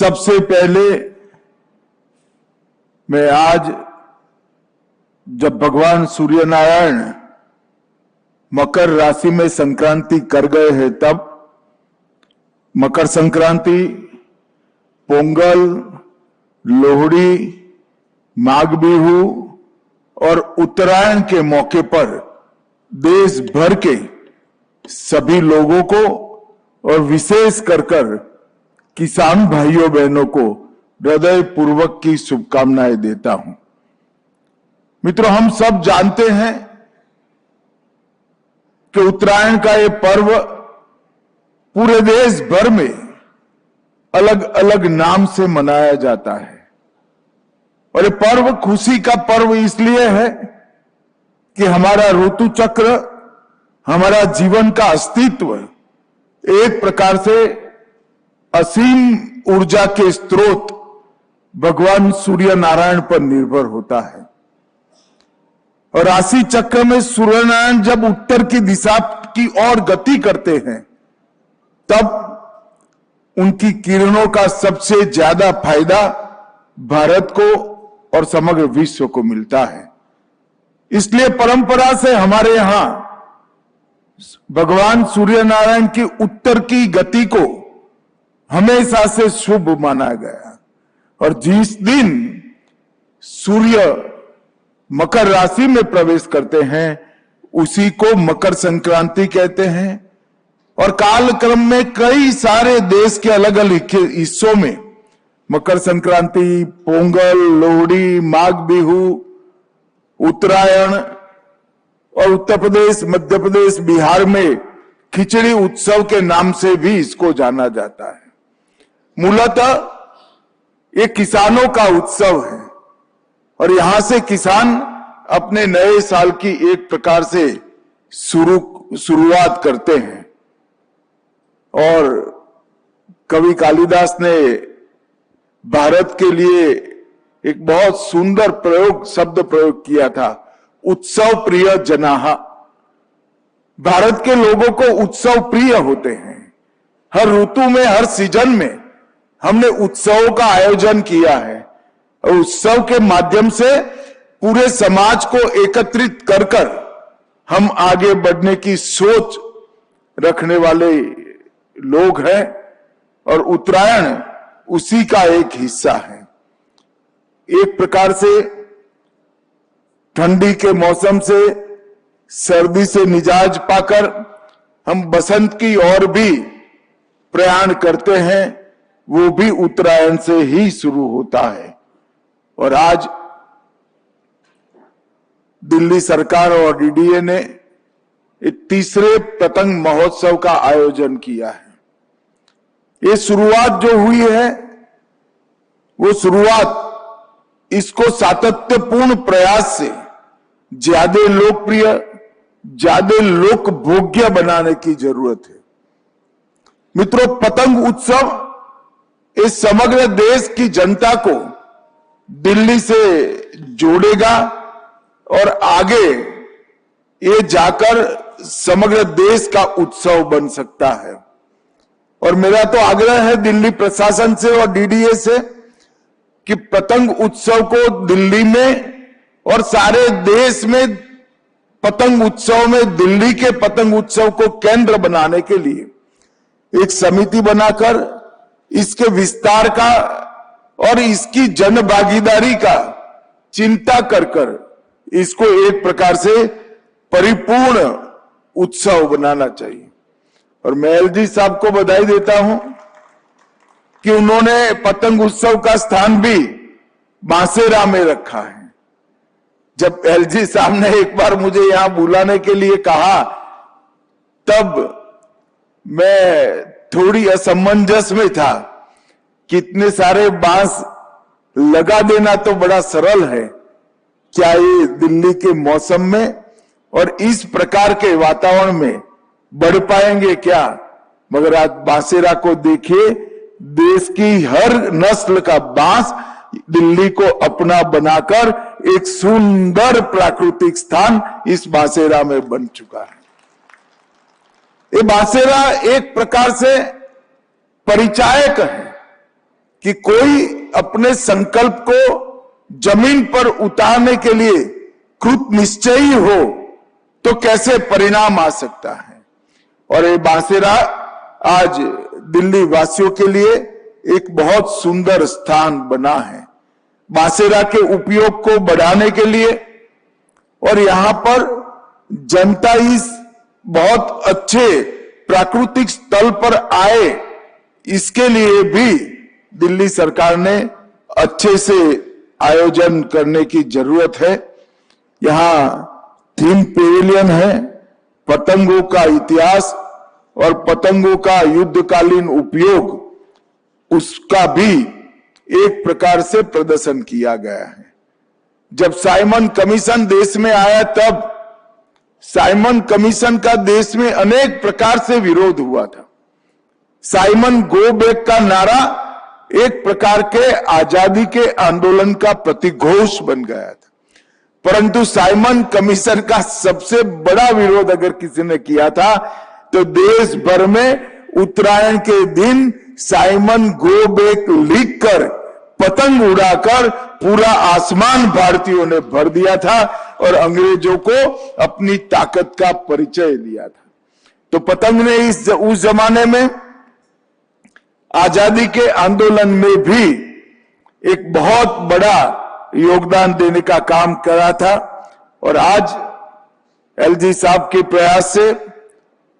सबसे पहले मैं आज जब भगवान सूर्य नारायण मकर राशि में संक्रांति कर गए हैं, तब मकर संक्रांति, पोंगल, लोहड़ी, माघ बिहू और उत्तरायण के मौके पर देश भर के सभी लोगों को और विशेष कर किसान भाइयों बहनों को हृदय पूर्वक की शुभकामनाएं देता हूं। मित्रों, हम सब जानते हैं कि उत्तरायण का ये पर्व पूरे देश भर में अलग अलग नाम से मनाया जाता है। और ये पर्व खुशी का पर्व इसलिए है कि हमारा ऋतु चक्र, हमारा जीवन का अस्तित्व एक प्रकार से असीम ऊर्जा के स्रोत भगवान सूर्य नारायण पर निर्भर होता है। और राशि चक्र में सूर्य नारायण जब उत्तर की दिशा की ओर गति करते हैं, तब उनकी किरणों का सबसे ज्यादा फायदा भारत को और समग्र विश्व को मिलता है। इसलिए परंपरा से हमारे यहां भगवान सूर्य नारायण की उत्तर की गति को हमेशा से शुभ माना गया। और जिस दिन सूर्य मकर राशि में प्रवेश करते हैं, उसी को मकर संक्रांति कहते हैं। और कालक्रम में कई सारे देश के अलग अलग हिस्सों में मकर संक्रांति, पोंगल, लोहड़ी, माघ बिहू, उत्तरायण और उत्तर प्रदेश, मध्य प्रदेश, बिहार में खिचड़ी उत्सव के नाम से भी इसको जाना जाता है। मूलतः ये किसानों का उत्सव है और यहां से किसान अपने नए साल की एक प्रकार से शुरुआत करते हैं। और कवि कालिदास ने भारत के लिए एक बहुत सुंदर शब्द प्रयोग किया था, उत्सव प्रिय जनाहा। भारत के लोगों को उत्सव प्रिय होते हैं। हर ऋतु में, हर सीजन में हमने उत्सवों का आयोजन किया है और उत्सव के माध्यम से पूरे समाज को एकत्रित कर हम आगे बढ़ने की सोच रखने वाले लोग हैं। और उत्तरायण उसी का एक हिस्सा है। एक प्रकार से ठंडी के मौसम से, सर्दी से निजात पाकर हम बसंत की ओर भी प्रयाण करते हैं, वो भी उत्तरायण से ही शुरू होता है। और आज दिल्ली सरकार और डीडीए ने एक तीसरे पतंग महोत्सव का आयोजन किया है। ये शुरुआत जो हुई है, वो शुरुआत इसको सातत्यपूर्ण प्रयास से ज्यादा लोकप्रिय, ज्यादा लोकभोग्य बनाने की जरूरत है। मित्रों, पतंग उत्सव इस समग्र देश की जनता को दिल्ली से जोड़ेगा और आगे ये जाकर समग्र देश का उत्सव बन सकता है। और मेरा तो आग्रह है दिल्ली प्रशासन से और डीडीए से कि पतंग उत्सव को दिल्ली में और सारे देश में पतंग उत्सव में दिल्ली के पतंग उत्सव को केंद्र बनाने के लिए एक समिति बनाकर इसके विस्तार का और इसकी जन भागीदारी का चिंता कर इसको एक प्रकार से परिपूर्ण उत्सव बनाना चाहिए। और मैं एलजी साहब को बधाई देता हूं कि उन्होंने पतंग उत्सव का स्थान भी बांसेरा में रखा है। जब एलजी साहब ने एक बार मुझे यहां बुलाने के लिए कहा, तब मैं थोड़ी असमंजस में था। कितने सारे बांस लगा देना तो बड़ा सरल है, क्या ये दिल्ली के मौसम में और इस प्रकार के वातावरण में बढ़ पाएंगे क्या? मगर आज बांसेरा को देखिए, देश की हर नस्ल का बांस दिल्ली को अपना बनाकर एक सुंदर प्राकृतिक स्थान इस बांसेरा में बन चुका है। ये बांसेरा एक प्रकार से परिचायक है कि कोई अपने संकल्प को जमीन पर उतारने के लिए कृत निश्चयी हो तो कैसे परिणाम आ सकता है। और ये बांसेरा आज दिल्ली वासियों के लिए एक बहुत सुंदर स्थान बना है। बांसेरा के उपयोग को बढ़ाने के लिए और यहां पर जनता इस बहुत अच्छे प्राकृतिक स्थल पर आए, इसके लिए भी दिल्ली सरकार ने अच्छे से आयोजन करने की जरूरत है। यहां थीम पेविलियन है, पतंगों का इतिहास और पतंगों का युद्धकालीन उपयोग, उसका भी एक प्रकार से प्रदर्शन किया गया है। जब साइमन कमीशन देश में आया तब साइमन कमीशन का देश में अनेक प्रकार से विरोध हुआ था। साइमन गो बैक का नारा एक प्रकार के आजादी के आंदोलन का प्रतिघोष बन गया था, परंतु साइमन कमीशन का सबसे बड़ा विरोध अगर किसी ने किया था तो देश भर में उत्तरायण के दिन साइमन गो बैक लिखकर पतंग उड़ाकर पूरा आसमान भारतीयों ने भर दिया था और अंग्रेजों को अपनी ताकत का परिचय दिया था। तो पतंग ने उस जमाने में आजादी के आंदोलन में भी एक बहुत बड़ा योगदान देने का काम करा था। और आज एलजी साहब के प्रयास से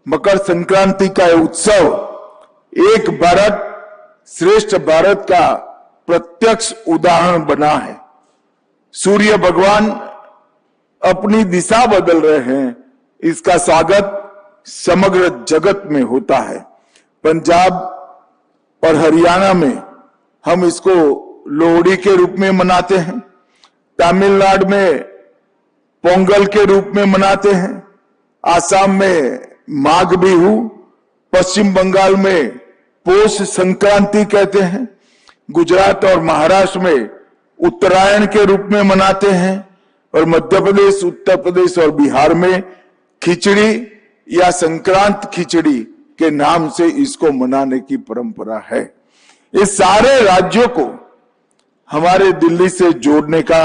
मकर संक्रांति का उत्सव एक भारत श्रेष्ठ भारत का प्रत्यक्ष उदाहरण बना है। सूर्य भगवान अपनी दिशा बदल रहे हैं, इसका स्वागत समग्र जगत में होता है। पंजाब और हरियाणा में हम इसको लोहड़ी के रूप में मनाते हैं, तमिलनाडु में पोंगल के रूप में मनाते हैं, आसाम में माघ बिहू, पश्चिम बंगाल में पौष संक्रांति कहते हैं, गुजरात और महाराष्ट्र में उत्तरायण के रूप में मनाते हैं और मध्य प्रदेश, उत्तर प्रदेश और बिहार में खिचड़ी या संक्रांत खिचड़ी के नाम से इसको मनाने की परंपरा है। ये सारे राज्यों को हमारे दिल्ली से जोड़ने का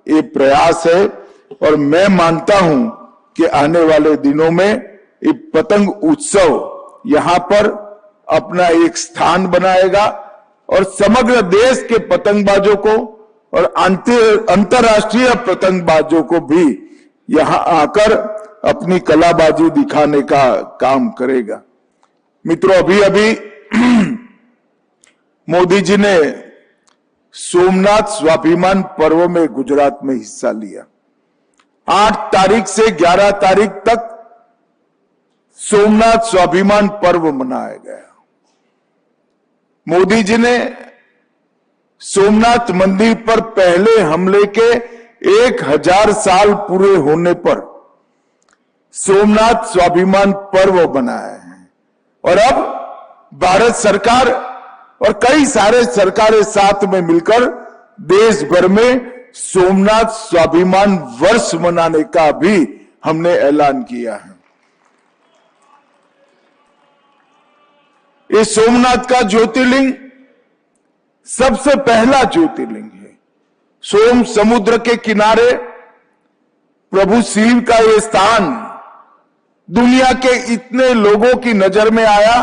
ये प्रयास है और मैं मानता हूं कि आने वाले दिनों में ये पतंग उत्सव यहां पर अपना एक स्थान बनाएगा और समग्र देश के पतंगबाजों को और अंतर्राष्ट्रीय पतंगबाजों को भी यहां आकर अपनी कलाबाजी दिखाने का काम करेगा। मित्रों, अभी अभी मोदी जी ने सोमनाथ स्वाभिमान पर्व में गुजरात में हिस्सा लिया। 8 तारीख से 11 तारीख तक सोमनाथ स्वाभिमान पर्व मनाया गया। मोदी जी ने सोमनाथ मंदिर पर पहले हमले के 1000 साल पूरे होने पर सोमनाथ स्वाभिमान पर्व बनाया है और अब भारत सरकार और कई सारे सरकारें साथ में मिलकर देश भर में सोमनाथ स्वाभिमान वर्ष मनाने का भी हमने ऐलान किया है। ये सोमनाथ का ज्योतिर्लिंग सबसे पहला ज्योतिर्लिंग है। सोम समुद्र के किनारे प्रभु शिव का ये स्थान दुनिया के इतने लोगों की नजर में आया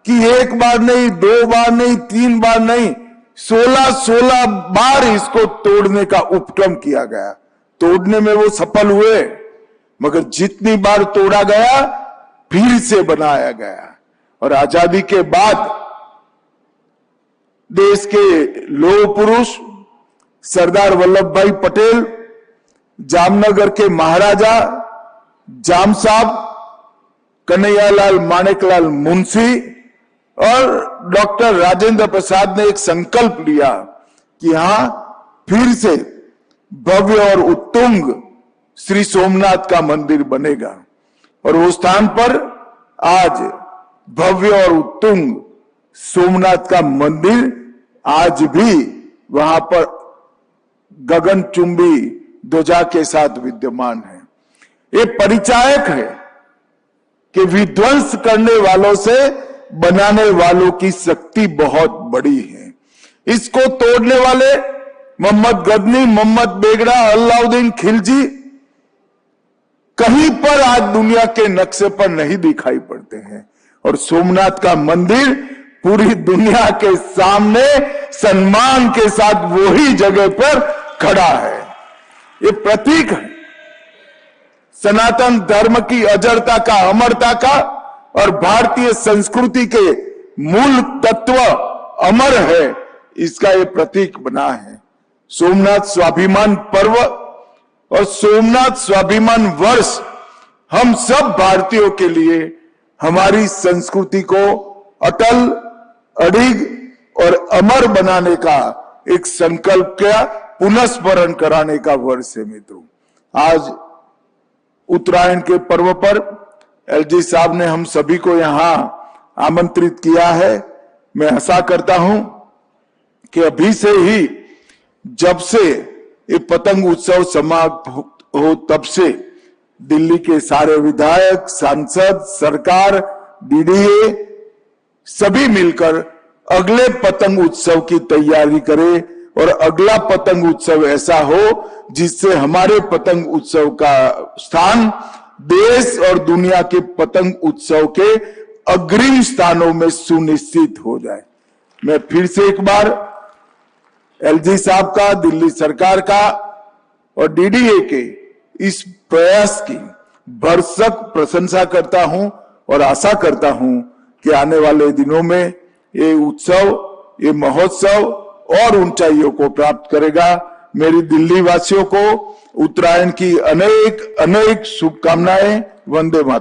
कि एक बार नहीं, 2 बार नहीं, 3 बार नहीं, 16 बार इसको तोड़ने का उपक्रम किया गया। तोड़ने में वो सफल हुए, मगर जितनी बार तोड़ा गया फिर से बनाया गया। और आजादी के बाद देश के लौह पुरुष सरदार वल्लभ भाई पटेल, जामनगर के महाराजा जाम साहब, कन्हैयालाल माणिकलाल मुंशी और डॉक्टर राजेंद्र प्रसाद ने एक संकल्प लिया कि यहां फिर से भव्य और उत्तुंग श्री सोमनाथ का मंदिर बनेगा। और उस स्थान पर आज भव्य और उत्तुंग सोमनाथ का मंदिर आज भी वहां पर गगनचुंबी ध्वजा के साथ विद्यमान है। ये परिचायक है कि विध्वंस करने वालों से बनाने वालों की शक्ति बहुत बड़ी है। इसको तोड़ने वाले मोहम्मद गजनी, मोहम्मद बेगड़ा, अलाउद्दीन खिलजी कहीं पर आज दुनिया के नक्शे पर नहीं दिखाई पड़ते हैं। और सोमनाथ का मंदिर पूरी दुनिया के सामने सम्मान के साथ वही जगह पर खड़ा है। ये प्रतीक है सनातन धर्म की अजरता का, अमरता का, और भारतीय संस्कृति के मूल तत्व अमर है, इसका ये प्रतीक बना है। सोमनाथ स्वाभिमान पर्व और सोमनाथ स्वाभिमान वर्ष हम सब भारतीयों के लिए हमारी संस्कृति को अटल, अडिग और अमर बनाने का एक संकल्प का पुनस्मरण कराने का वर्ष है। मित्रों, आज उत्तरायण के पर्व पर एलजी साहब ने हम सभी को यहां आमंत्रित किया है। मैं आशा करता हूं कि अभी से ही, जब से ये पतंग उत्सव समाप्त हो तब से दिल्ली के सारे विधायक, सांसद, सरकार, डीडीए सभी मिलकर अगले पतंग उत्सव की तैयारी करें और अगला पतंग उत्सव ऐसा हो जिससे हमारे पतंग उत्सव का स्थान देश और दुनिया के पतंग उत्सव के अग्रिम स्थानों में सुनिश्चित हो जाए। मैं फिर से एक बार एलजी साहब का, दिल्ली सरकार का और डीडीए के इस प्रयास की भरसक प्रशंसा करता हूं और आशा करता हूं कि आने वाले दिनों में ये उत्सव, ये महोत्सव और ऊंचाइयों को प्राप्त करेगा। मेरी दिल्ली वासियों को उत्तरायण की अनेक अनेक शुभकामनाएं। वंदे मातरम।